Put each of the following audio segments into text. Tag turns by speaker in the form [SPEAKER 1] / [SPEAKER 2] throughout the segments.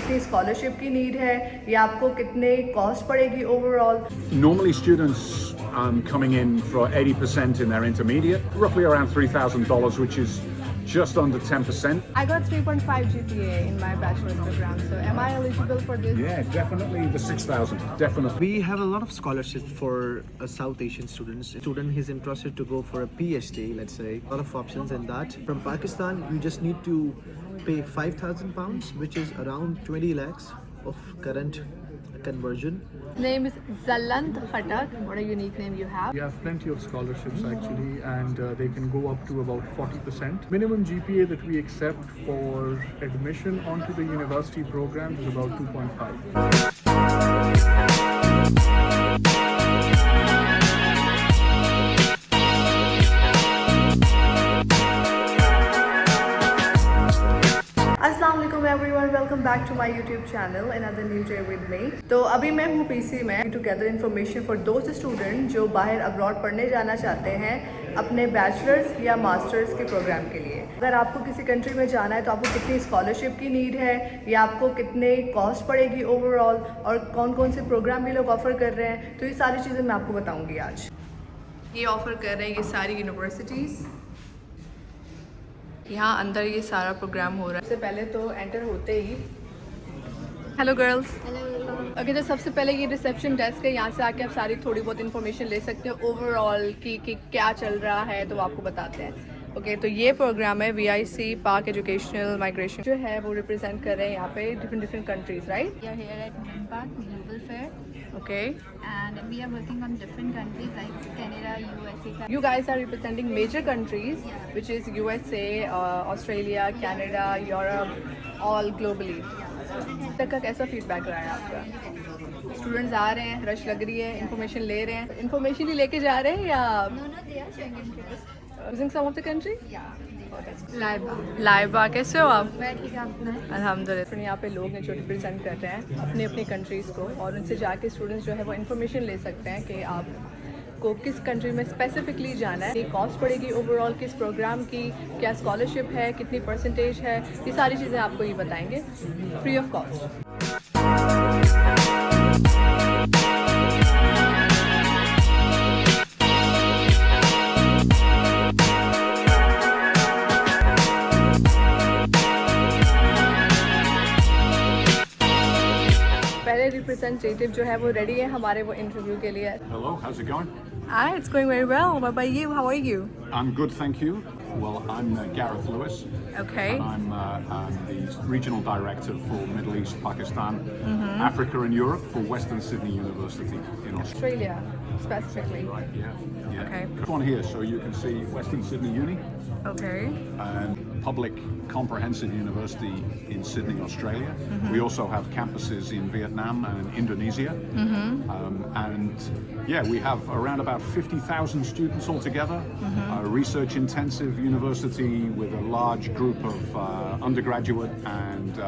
[SPEAKER 1] कितनी स्कॉलरशिप की नीड है या आपको कितने कॉस्ट पड़ेगी overall.
[SPEAKER 2] Normally students coming in for 80% in their intermediate, roughly around $3,000, which is just under 10%.
[SPEAKER 1] I got 3.5 GPA in my bachelor's program, so am I eligible for this?
[SPEAKER 2] Yeah, definitely the 6,000, definitely.
[SPEAKER 3] We have a lot of scholarships for South Asian students. Student is interested to go for a PhD, let's say. A lot of options in that. From Pakistan, you just need to pay £5,000, which is around 20 lakhs of current conversion.
[SPEAKER 1] His name is Zalant Khatak. What a unique name you have.
[SPEAKER 4] We have plenty of scholarships actually, and they can go up to about 40%. Minimum GPA that we accept for admission onto the university program is about 2.5.
[SPEAKER 1] अस्सलाम वालेकुम everyone, welcome back to my YouTube channel another new day with me. तो अभी मैं हूँ PC में together information for दोस्त student जो बाहर अब्रॉड पढ़ने जाना चाहते हैं अपने बैचलर्स या मास्टर्स के प्रोग्राम के लिए। अगर आपको किसी कंट्री में जाना है तो आपको कितनी स्कॉलरशिप की नीड है या आपको कितने कॉस्ट पड़ेगी ओवरऑल और कौन कौन से प्रोग्राम भी लोग ऑफ़र कर रहे हैं, तो ये सारी चीज़ें मैं आपको बताऊँगी आज। ये ऑफ़र कर रहे हैं ये सारी यूनिवर्सिटीज़, यहाँ अंदर ये सारा प्रोग्राम हो रहा है। सबसे पहले तो एंटर होते ही हेलो गर्ल्स। ओके, तो सबसे पहले ये रिसेप्शन डेस्क है, यहाँ से आके आप सारी थोड़ी बहुत इन्फॉर्मेशन ले सकते हो ओवरऑल कि क्या चल रहा है, तो वो आपको बताते हैं। ओके, तो ये प्रोग्राम है VICPAK Educational माइग्रेशन जो है वो रिप्रेजेंट कर रहे हैं यहाँ पे different countries, right?
[SPEAKER 5] We are here at VICPAK Global Fair.
[SPEAKER 1] Okay.
[SPEAKER 5] And we are working on different countries like Canada, USA.
[SPEAKER 1] You guys are representing major countries, which is USA, Australia, Canada, Europe, all globally. तक का कैसा feedback रहा है आपका? Students आ रहे हैं, rush लग रही है, इन्फॉर्मेशन ले रहे हैं, इन्फॉर्मेशन ही लेके जा रहे हैं या
[SPEAKER 5] No, they are showing interest.
[SPEAKER 1] using some of the country?
[SPEAKER 5] Yeah.
[SPEAKER 1] Laiba कैसे हो आप?
[SPEAKER 5] बैठिएगा अपना।
[SPEAKER 1] अल्हम्दुलिल्लाह। यहाँ पे लोग हैं जो रिप्रेजेंट कर रहे हैं अपने अपने कंट्रीज़ को, और उनसे जाके स्टूडेंट्स जो है वो इन्फॉर्मेशन ले सकते हैं कि आपको किस कंट्री में स्पेसिफिकली जाना है, कॉस्ट पड़ेगी ओवरऑल किस प्रोग्राम की, क्या स्कॉलरशिप है, कितनी परसेंटेज है, ये सारी चीज़ें आपको ये बताएंगे फ्री ऑफ कॉस्ट। पहले रिप्रेजेंटेटिव जो है वो रेडी है हमारे वो इंटरव्यू के लिए।
[SPEAKER 2] Hello, how's it going?
[SPEAKER 1] Hi, it's going very well. What about you? How are you?
[SPEAKER 2] I'm good, thank you. Well, I'm Gareth Lewis.
[SPEAKER 1] Okay.
[SPEAKER 2] I'm the Regional Director for Middle East, Pakistan, Africa and Europe for Western Sydney University in Australia.
[SPEAKER 1] Australia, specifically.
[SPEAKER 2] Right, yeah.
[SPEAKER 1] Okay.
[SPEAKER 2] Come on here so you can see Western Sydney Uni,
[SPEAKER 1] Okay.
[SPEAKER 2] public comprehensive university in Sydney, Australia. We also have campuses in Vietnam and Indonesia. And yeah, we have around about 50,000 students altogether. A research intensive university with a large group of undergraduate and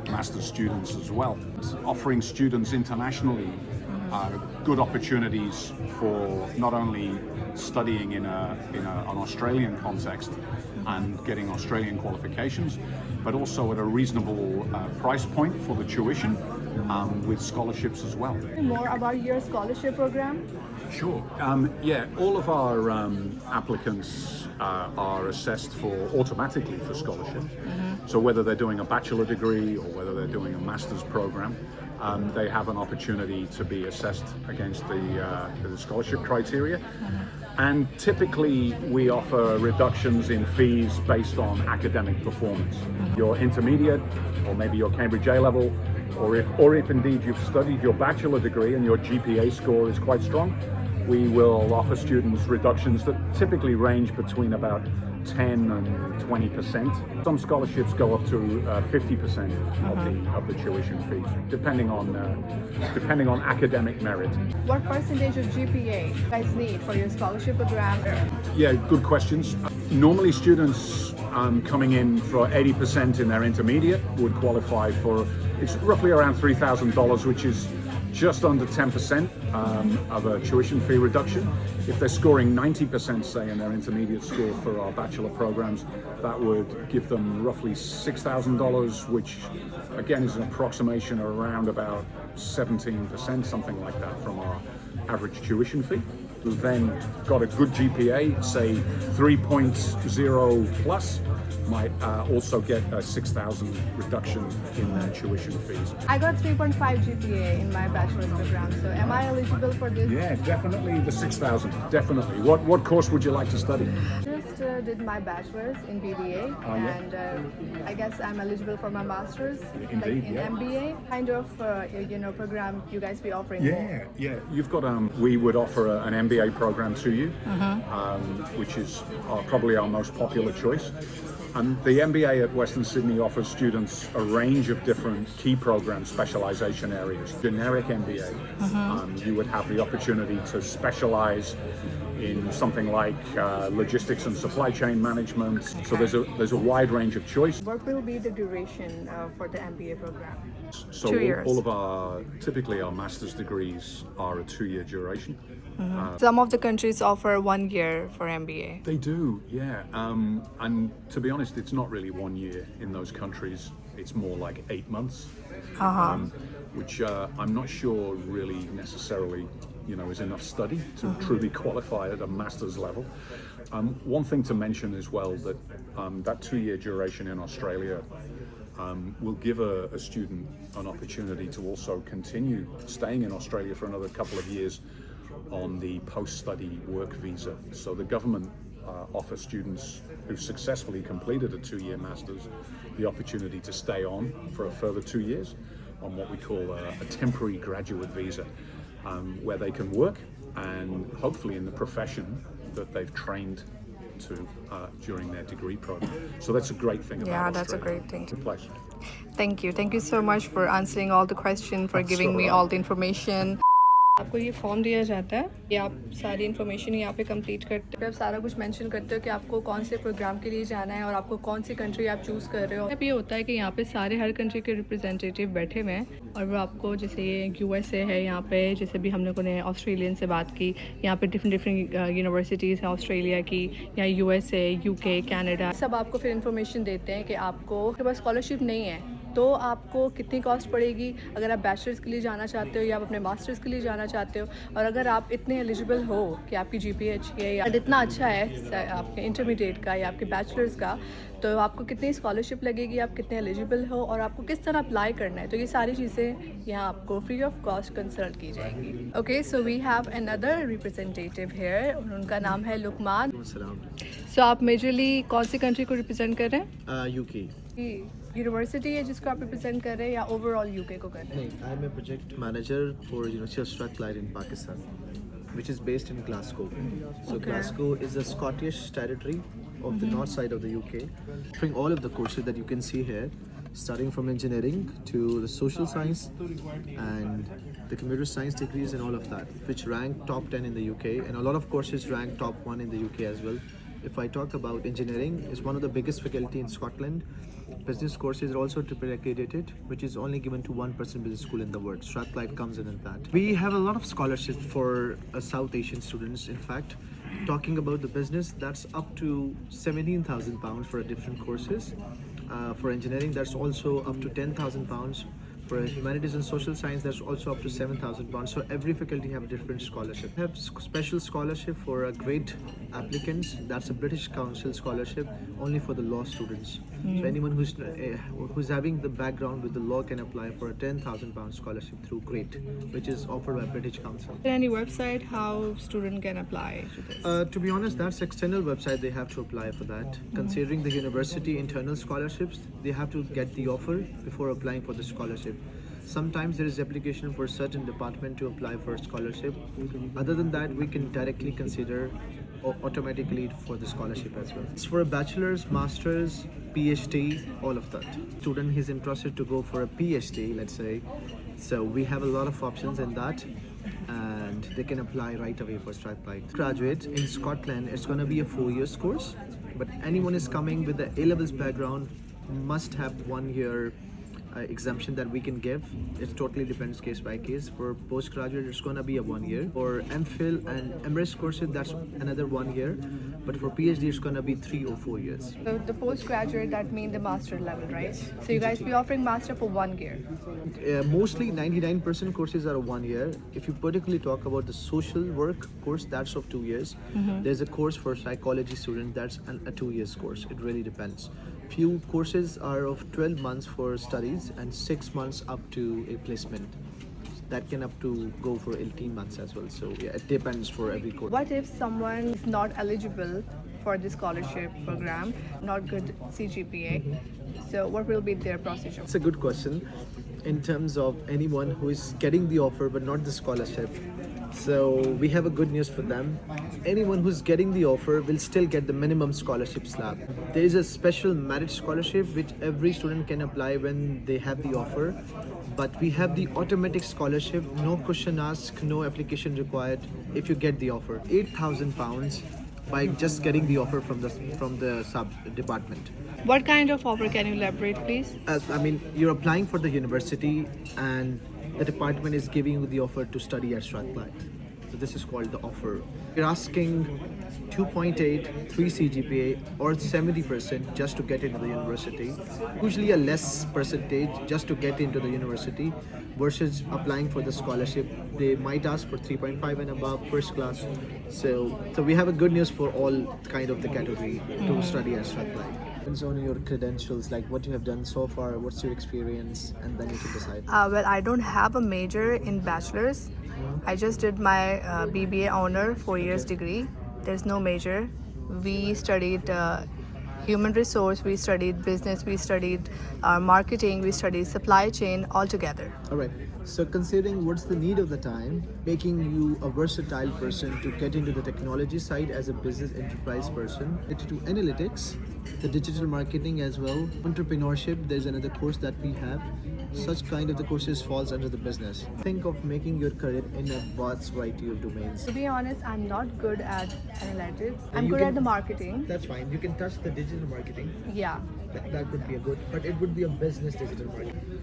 [SPEAKER 2] master's students as well. Offering students internationally good opportunities for not only studying in an Australian context and getting Australian qualifications, but also at a reasonable price point for the tuition with scholarships as well.
[SPEAKER 1] More about your scholarship program?
[SPEAKER 2] Sure. Yeah, all of our applicants are assessed automatically for scholarship. So whether they're doing a bachelor degree or whether they're doing a master's program, they have an opportunity to be assessed against the scholarship criteria. And typically we offer reductions in fees based on academic performance. Your intermediate or maybe your Cambridge A level, or if indeed you've studied your bachelor degree and your GPA score is quite strong, we will offer students reductions that typically range between about 10 and 20%. Some scholarships go up to 50% of the tuition fees, depending on academic merit.
[SPEAKER 1] What percentage of GPA you guys need for your scholarship program?
[SPEAKER 2] Yeah, good questions. Normally students coming in for 80% in their intermediate would qualify for, it's roughly around $3,000, which is just under 10% of a tuition fee reduction. If they're scoring 90%, say, in their intermediate score for our bachelor programs, that would give them roughly $6,000, which again is an approximation around about 17%, something like that, from our average tuition fee. Who've then got a good GPA, say 3.0 plus, might also get a 6,000 reduction in their tuition fees.
[SPEAKER 1] I got 3.5 GPA in my bachelor's program, so am I eligible for this?
[SPEAKER 2] Yeah, definitely the 6,000, definitely. What course would you like to study?
[SPEAKER 1] Just did my bachelor's in BBA, and I guess I'm eligible for my master's,
[SPEAKER 2] Indeed,
[SPEAKER 1] like in
[SPEAKER 2] yeah.
[SPEAKER 1] MBA kind of program you guys be offering.
[SPEAKER 2] Yeah. You've got we would offer an MBA program to you, which is probably our most popular choice. And the MBA at Western Sydney offers students a range of different key program specialization areas. Generic MBA, you would have the opportunity to specialize in something like logistics and supply chain management. So there's a wide range of choice.
[SPEAKER 1] What will be the duration for the MBA program?
[SPEAKER 2] So
[SPEAKER 1] 2 years.
[SPEAKER 2] all of typically our master's degrees are a 2-year duration.
[SPEAKER 1] Some of the countries offer 1 year for MBA.
[SPEAKER 2] They do, yeah. And to be honest, it's not really 1 year in those countries. It's more like 8 months, which I'm not sure really necessarily, is enough study to truly qualify at a master's level. One thing to mention as well, that that 2-year duration in Australia will give a student an opportunity to also continue staying in Australia for another couple of years on the post-study work visa. So the government offers students who've successfully completed a 2-year master's the opportunity to stay on for a further 2 years on what we call a temporary graduate visa, where they can work and hopefully in the profession that they've trained to during their degree program. So that's a great thing about
[SPEAKER 1] Yeah,
[SPEAKER 2] Australia.
[SPEAKER 1] that's a great thing.
[SPEAKER 2] It's a pleasure.
[SPEAKER 1] Thank you so much for answering all the questions, for giving me all the information. आपको ये form दिया जाता है, ये आप सारी information यहाँ पे कंप्लीट करते हो, आप सारा कुछ मेंशन करते हो कि आपको कौन से प्रोग्राम के लिए जाना है और आपको कौन सी कंट्री आप चूज़ कर रहे हो। अब ये होता है कि यहाँ पे सारे हर कंट्री के रिप्रेजेंटेटिव बैठे हुए हैं और वो आपको, जैसे ये USA है, यहाँ पे जैसे भी हम लोगों ने ऑस्ट्रेलियन से बात की, यहाँ पे डिफरेंट यूनिवर्सिटीज़ हैं ऑस्ट्रेलिया की या USA, UK, कनाडा, सब आपको फिर इन्फॉर्मेशन देते हैं कि आपको के पास स्कॉलरशिप नहीं है तो आपको कितनी कॉस्ट पड़ेगी अगर आप बैचलर्स के लिए जाना चाहते हो या आप अपने मास्टर्स के लिए जाना चाहते हो, और अगर आप इतने एलिजिबल हो कि आपकी GPA अच्छी है या इतना अच्छा है आपके इंटरमीडिएट का या आपके बैचलर्स का, तो आपको कितनी स्कॉलरशिप लगेगी, आप कितने एलिजिबल हो और आपको किस तरह अप्लाई करना है, तो ये सारी चीज़ें यहाँ आपको फ्री ऑफ कॉस्ट कंसल्ट की जाएंगी। Okay, so we have another representative here, उनका नाम है लुकमान। सो आप मेजरली कौन सी कंट्री को रिप्रेजेंट कर रहे हैं?
[SPEAKER 3] UK.
[SPEAKER 1] यूनिवर्सिटी है जिसको आप रिप्रेजेंट कर रहे हैं या ओवरऑल UK को कर रहे हैं?
[SPEAKER 3] I am a project manager for University of Strathclyde in Pakistan, which is based in Glasgow. So Glasgow is a Scottish territory of the north side of the UK, offering all of the courses that you can see here, starting from engineering to the social science and the computer science degrees and all of that, which rank top 10 in the UK, and a lot of courses rank top 1 in the UK as well. If I talk about engineering, it's one of the biggest faculty in Scotland. Business courses are also triple accredited, which is only given to 1% business school in the world. Strathclyde comes in that. We have a lot of scholarships for South Asian students. In fact, talking about the business, that's up to £17,000 for different courses. For engineering, that's also up to £10,000. For humanities and social science, that's also up to £7,000. So every faculty have a different scholarship. We have special scholarship for grade applicants. That's a British Council scholarship only for the law students. So anyone who's having the background with the law can apply for a £10,000 scholarship through GRADE, which is offered by British Council.
[SPEAKER 1] Is there any website how student can apply to this?
[SPEAKER 3] To be honest, that's external website they have to apply for that. Considering the university internal scholarships, they have to get the offer before applying for the scholarship. Sometimes there is application for certain department to apply for a scholarship. Other than that, we can directly consider automatically for the scholarship as well. It's for a bachelor's, master's, PhD, all of that. Student is interested to go for a PhD, let's say. So we have a lot of options in that, and they can apply right away for Strathclyde. Graduate in Scotland, it's going to be a 4-year course, but anyone is coming with the A-levels background must have 1 year exemption that we can give. It totally depends case by case. For postgraduate, it's gonna be a 1 year. For MPhil and Emirates courses, that's another 1 year. But for PhD, it's gonna be 3 or 4 years.
[SPEAKER 1] So the postgraduate, that means the master level, right? So you guys be offering master for 1 year.
[SPEAKER 3] Mostly 99% courses are 1 year. If you particularly talk about the social work course, that's of 2 years. There's a course for psychology student, that's a 2 years course. It really depends. Few courses are of 12 months for studies and 6 months up to a placement. That can up to go for 18 months as well. So yeah, it depends for every course.
[SPEAKER 1] What if someone is not eligible for the scholarship program, not good CGPA? So what will be their procedure?
[SPEAKER 3] It's a good question in terms of anyone who is getting the offer but not the scholarship. So we have a good news for them. Anyone who's getting the offer will still get the minimum scholarship slab. There is a special merit scholarship which every student can apply when they have the offer. But we have the automatic scholarship, no question asked, no application required if you get the offer. £8,000 by just getting the offer from the sub department.
[SPEAKER 1] What kind of offer, can you elaborate please?
[SPEAKER 3] You're applying for the university and the department is giving you the offer to study at Strathclyde. So this is called the offer. You're asking 2.8, 3 CGPA or 70% just to get into the university. Usually a less percentage just to get into the university versus applying for the scholarship. They might ask for 3.5 and above, first class. So we have a good news for all kind of the category to study at Strathclyde. Depends on your credentials, like what you have done so far, what's your experience, and then you can decide.
[SPEAKER 1] Well, I don't have a major in bachelor's. I just did my BBA honor 4 years degree. There's no major. We studied human resource, we studied business, we studied marketing, we studied supply chain all together.
[SPEAKER 3] All right. So considering what's the need of the time, making you a versatile person to get into the technology side as a business enterprise person, related to analytics, the digital marketing as well, entrepreneurship, there's another course that we have. Such kind of the courses falls under the business. Think of making your career in a vast variety of domains.
[SPEAKER 1] To be honest, I'm not good at analytics. I'm
[SPEAKER 3] You
[SPEAKER 1] good
[SPEAKER 3] can-
[SPEAKER 1] at the marketing.
[SPEAKER 3] That's fine. You can touch the digital marketing.
[SPEAKER 1] Yeah.
[SPEAKER 3] That could be a good, but it would be a business digital marketing.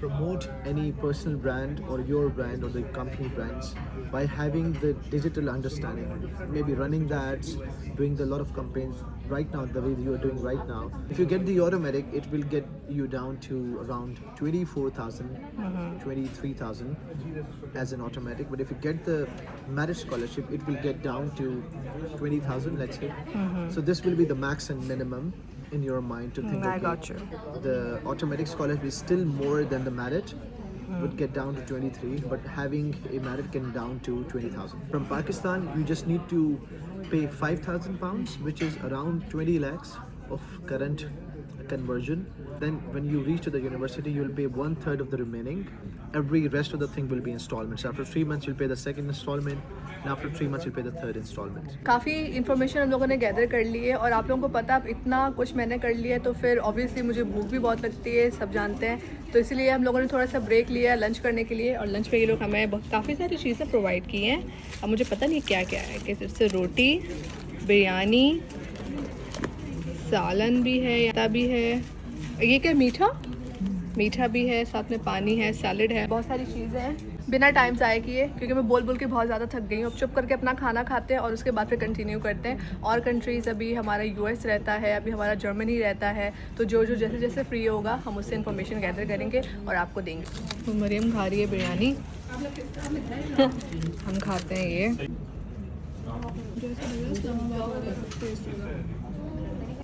[SPEAKER 3] Promote any personal brand or your brand or the company brands by having the digital understanding, maybe running the ads, doing the lot of campaigns right now the way you are doing right now. If you get the automatic, it will get you down to around 24,000, 23,000 as an automatic. But if you get the merit scholarship, it will get down to 20,000, let's say. So this will be the max and minimum in your mind to think.
[SPEAKER 1] I
[SPEAKER 3] okay,
[SPEAKER 1] got you.
[SPEAKER 3] the automatic scholarship is still more than the merit, would get down to 23, but having a merit can down to 20,000. From Pakistan, you just need to pay £5,000, which is around 20 lakhs of current conversion. Then when you reach to the university, you will pay 1/3 of the remaining. Every rest of the thing will be installments. After 3 months, you'll pay the second installment. And after 3 months, you'll pay the third installment.
[SPEAKER 1] काफ़ी information हम लोगों ने gather कर ली है और आप लोगों को पता है अब इतना कुछ मैंने कर लिया है तो फिर ऑब्वियसली मुझे भूख भी बहुत लगती है, सब जानते हैं। तो इसलिए हम लोगों ने थोड़ा सा ब्रेक लिया है लंच करने के लिए और लंच में ये लोग हमें काफ़ी सारी चीज़ें प्रोवाइड की हैं। अब मुझे पता नहीं क्या क्या है, कि जैसे रोटी, बिरयानी, सालन भी है, याता भी है, ये क्या मीठा भी है, साथ में पानी है, सैलड है, बहुत सारी चीज़ें हैं। बिना टाइम ज़ाया किए, क्योंकि मैं बोल बोल के बहुत ज़्यादा थक गई हूँ। अब चुप करके अपना खाना खाते हैं और उसके बाद फिर कंटिन्यू करते हैं। और कंट्रीज़, अभी हमारा US रहता है, अभी हमारा जर्मनी रहता है, तो जो जैसे जैसे फ्री होगा हम उससे इन्फॉर्मेशन गैदर करेंगे और आपको देंगे। तो मरियम खा रही है बिरयानी, हम खाते हैं ये।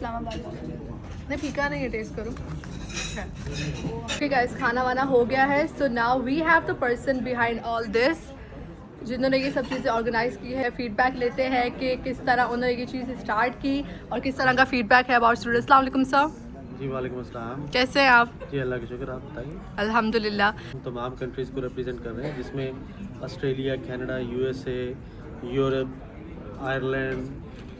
[SPEAKER 1] नहीं फीका नहीं है, टेस्ट करो। ओके गाइस, खाना वाना हो गया है। So now we have the person behind all this जिन्होंने ये सब चीज़ें ऑर्गेनाइज की है। फीडबैक लेते हैं कि किस तरह उन्होंने ये चीज़ स्टार्ट की और किस तरह का फीडबैक है अबाउट स्टूडेंट्स। अस्सलाम वालेकुम सर।
[SPEAKER 6] जी वालेकुम अस्सलाम।
[SPEAKER 1] कैसे हैं आप?
[SPEAKER 6] जी अल्लाह का शुक्र, आप बताइए।
[SPEAKER 1] अल्हम्दुलिल्लाह।
[SPEAKER 6] हम तमाम कंट्रीज़ को रिप्रेजेंट कर रहे हैं, जिसमें Australia, Canada, USA, Europe, Ireland,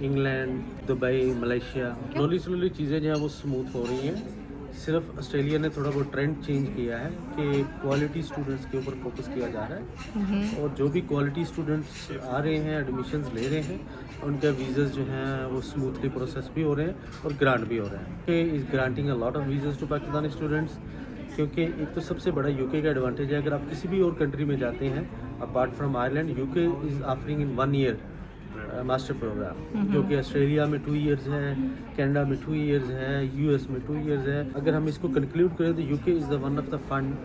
[SPEAKER 6] England, Dubai, Malaysia. Slowly चीज़ें जो हैं वो स्मूथ हो रही हैं। सिर्फ ऑस्ट्रेलिया ने थोड़ा बहुत ट्रेंड चेंज किया है कि क्वालिटी स्टूडेंट्स के ऊपर फोकस किया जा रहा है और जो भी क्वालिटी स्टूडेंट्स आ रहे हैं, एडमिशन्स ले रहे हैं, उनके वीज़ास जो हैं वो स्मूथली प्रोसेस भी हो रहे हैं और ग्रांट भी हो रहे हैं। Is granting a lot of visas to Pakistani students क्योंकि एक तो सबसे बड़ा यूके का एडवांटेज है, अगर आप किसी भी और कंट्री में जाते हैं apart from Ireland, UK is offering in 1 year master program, जो कि ऑस्ट्रेलिया में 2 इयर्स है, कनाडा में 2 इयर्स है, यूएस में 2 इयर्स है। अगर हम इसको कंक्लूड करें तो UK is the one of the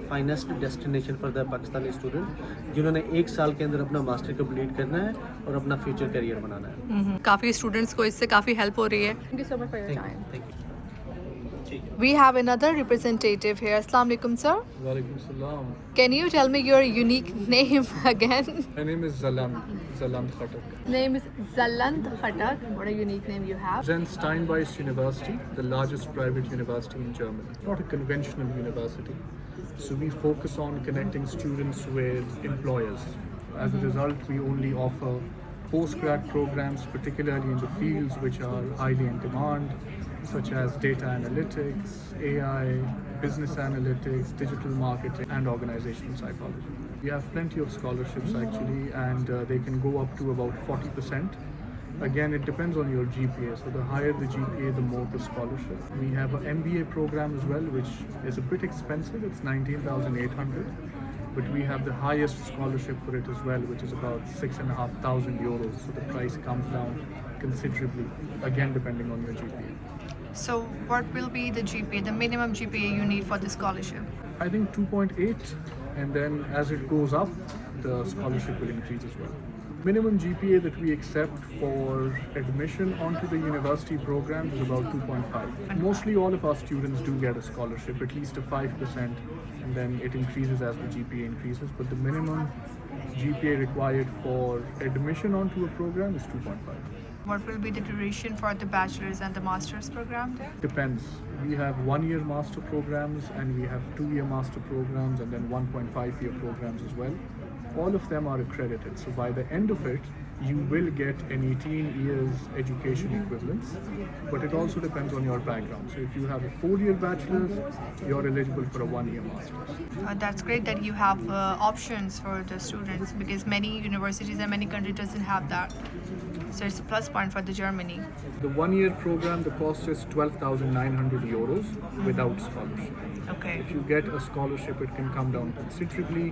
[SPEAKER 6] finest destination for the Pakistani student जिन्होंने 1 साल के अंदर अपना मास्टर कंप्लीट करना है और अपना फ्यूचर करियर बनाना है।
[SPEAKER 1] काफ़ी स्टूडेंट्स को इससे काफ़ी हेल्प हो रही है। Thank you so much for your time.
[SPEAKER 6] Thank you.
[SPEAKER 1] We have another representative here. Assalamu alaikum, sir.
[SPEAKER 4] Walaikum salam.
[SPEAKER 1] Can you tell me your unique name again?
[SPEAKER 4] My name is Zaland Khatak.
[SPEAKER 1] Name is Zaland Khatak. What a unique name you have.
[SPEAKER 4] Then Steinbeis University, the largest private university in Germany. Not a conventional university. So we focus on connecting students with employers. As a result, we only offer postgrad programs, particularly in the fields which are highly in demand, such as data analytics, AI, business analytics, digital marketing, and organizational psychology. We have plenty of scholarships actually, and they can go up to about 40%. Again, it depends on your GPA. So the higher the GPA, the more the scholarship. We have an MBA program as well, which is a bit expensive. It's 19,800. But we have the highest scholarship for it as well, which is about 6,500 euros. So the price comes down considerably, again depending on your GPA.
[SPEAKER 1] So, what will be the GPA, the minimum GPA you need for the scholarship?
[SPEAKER 4] I think 2.8, and then as it goes up, the scholarship will increase as well. Minimum GPA that we accept for admission onto the university programs is about 2.5. Mostly all of our students do get a scholarship, at least a 5%, and then it increases as the GPA increases, but the minimum GPA required for admission onto a program is 2.5.
[SPEAKER 1] What will be the duration for the bachelor's and the master's program there?
[SPEAKER 4] Depends. We have 1-year master programs and we have 2-year master programs and then 1.5-year programs as well. All of them are accredited. So by the end of it, you will get an 18 years education equivalence, but it also depends on your background. So if you have a 4-year bachelor's, you're eligible for a 1-year master's.
[SPEAKER 1] That's great that you have options for the students, because many universities and many countries doesn't have that. So it's a plus point for the Germany.
[SPEAKER 4] The 1-year program, the cost is 12,900 euros without scholarship.
[SPEAKER 1] Okay.
[SPEAKER 4] If you get a scholarship, it can come down considerably.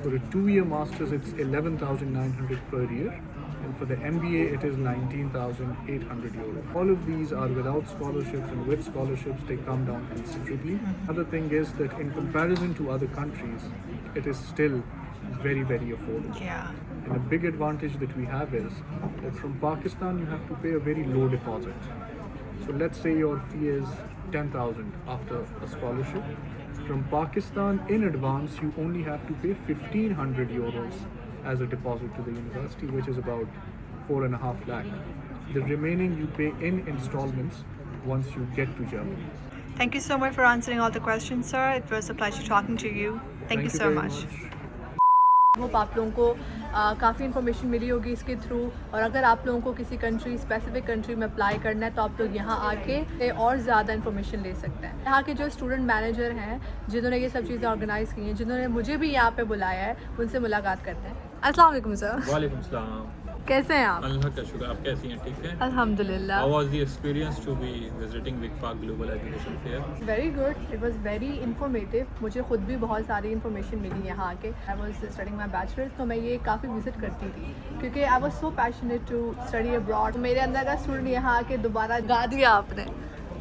[SPEAKER 4] For a 2-year master's, it's 11,900 per year. And for the MBA, it is 19,800 euros. All of these are without scholarships, and with scholarships, they come down considerably. Other thing is that in comparison to other countries, it is still very, very affordable.
[SPEAKER 1] Yeah.
[SPEAKER 4] And a big advantage that we have is that from Pakistan, you have to pay a very low deposit. So let's say your fee is 10,000 after a scholarship. From Pakistan, in advance, you only have to pay 1,500 euros as a deposit to the university, which is about 4.5 lakh. The remaining you pay in installments once you get to Germany.
[SPEAKER 1] Thank you so much for answering all the questions, sir. It was a pleasure talking to you. Thank you so
[SPEAKER 4] very
[SPEAKER 1] much. Hope आप लोगों को काफ़ी information मिली होगी इसके through, और अगर आप लोगों को किसी कंट्री, स्पेसिफिक कंट्री में अप्लाई करना है तो आप लोग यहाँ आके और ज़्यादा इन्फॉर्मेशन ले सकते हैं। यहाँ के जो स्टूडेंट मैनेजर हैं जिन्होंने ये सब चीज़ें ऑर्गेनाइज़ की हैं, जिन्होंने मुझे भी यहाँ पे बुलाया है, उनसे मुलाकात करते हैं। अस्सलाम वालेकुम सर।
[SPEAKER 7] वालेकुम सलाम।
[SPEAKER 1] कैसे हैं आप?
[SPEAKER 7] अल्लाह का शुक्र, आप कैसी हैं? ठीक है,
[SPEAKER 1] अल्हम्दुलिल्लाह।
[SPEAKER 7] How was the experience to be visiting VICPAK Global Educational Fair?
[SPEAKER 1] Very good, it was very informative. मुझे खुद भी बहुत सारी इन्फॉर्मेशन मिली यहाँ आके। I was studying my bachelors, तो मैं ये काफ़ी विजिट करती थी क्योंकि I was so passionate to study abroad. मेरे अंदर का स्टूडेंट यहाँ आके दोबारा गा दिया आपने।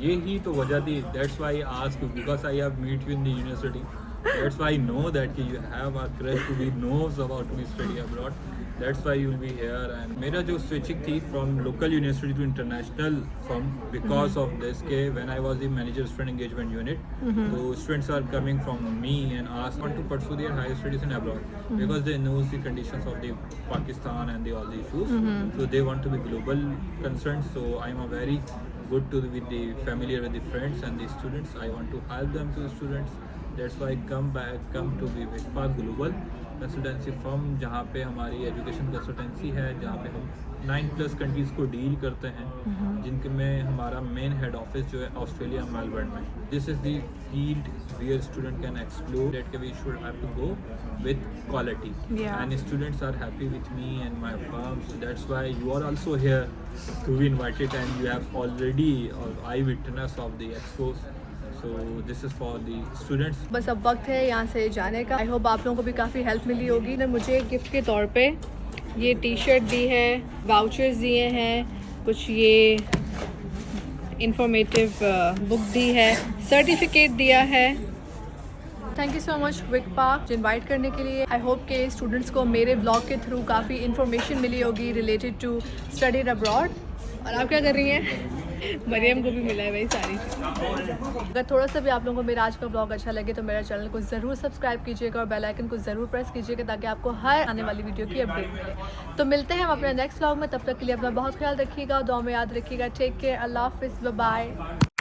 [SPEAKER 7] यही तो वजह थी, that's why I asked you, because I have met you in the university. That's why I know that you have a crush to be knows about me study abroad. That's why you will be here. And मेरा जो switching थी from local university to international firm because of this के when I was the manager student engagement unit, so students are coming from me and ask want to pursue their higher studies in abroad because they know the conditions of the Pakistan and all the issues. So they want to be global concerned. So I'm a very good to with the familiar with the friends and the students. I want to help them to the students. That's why come to the VICPAK Global consultancy firm, जहाँ पे हमारी education consultancy है, जहाँ पे हम 9+ countries को deal करते हैं, जिनके में हमारा मेन हेड ऑफिस जो है ऑस्ट्रेलिया मेलबर्न में। This is the field where student can explore that we should have to go with quality and students are happy with me and my firm. So that's why you are also here to be invited and you have already I witness of the expos. So this is for the students.
[SPEAKER 1] बस अब वक्त है यहाँ से जाने का। I hope आप लोगों को भी काफ़ी हेल्प मिली होगी। ने मुझे गिफ्ट के तौर पे ये टी शर्ट दी है, वाउचर्स दिए हैं, कुछ ये इंफॉर्मेटिव बुक दी है, सर्टिफिकेट दिया है। थैंक यू सो मच विकपाक इनवाइट करने के लिए। आई होप के स्टूडेंट्स को मेरे ब्लॉग के थ्रू काफ़ी इन्फॉर्मेशन मिली होगी रिलेटेड टू स्टडी अब्रॉड। और आप क्या कर रही हैं? मरियम को भी मिला है भाई सारी चीज़। अगर थोड़ा सा भी आप लोगों को मेरा आज का ब्लॉग अच्छा लगे तो मेरा चैनल को ज़रूर सब्सक्राइब कीजिएगा और बेल आइकन को ज़रूर प्रेस कीजिएगा ताकि आपको हर आने वाली वीडियो की अपडेट मिले। तो मिलते हैं हम अपने नेक्स्ट ब्लॉग में, तब तक के लिए अपना बहुत ख्याल रखिएगा, दुआ में याद रखिएगा। टेक केयर, अल्लाह हाफिज़, बाय बाय।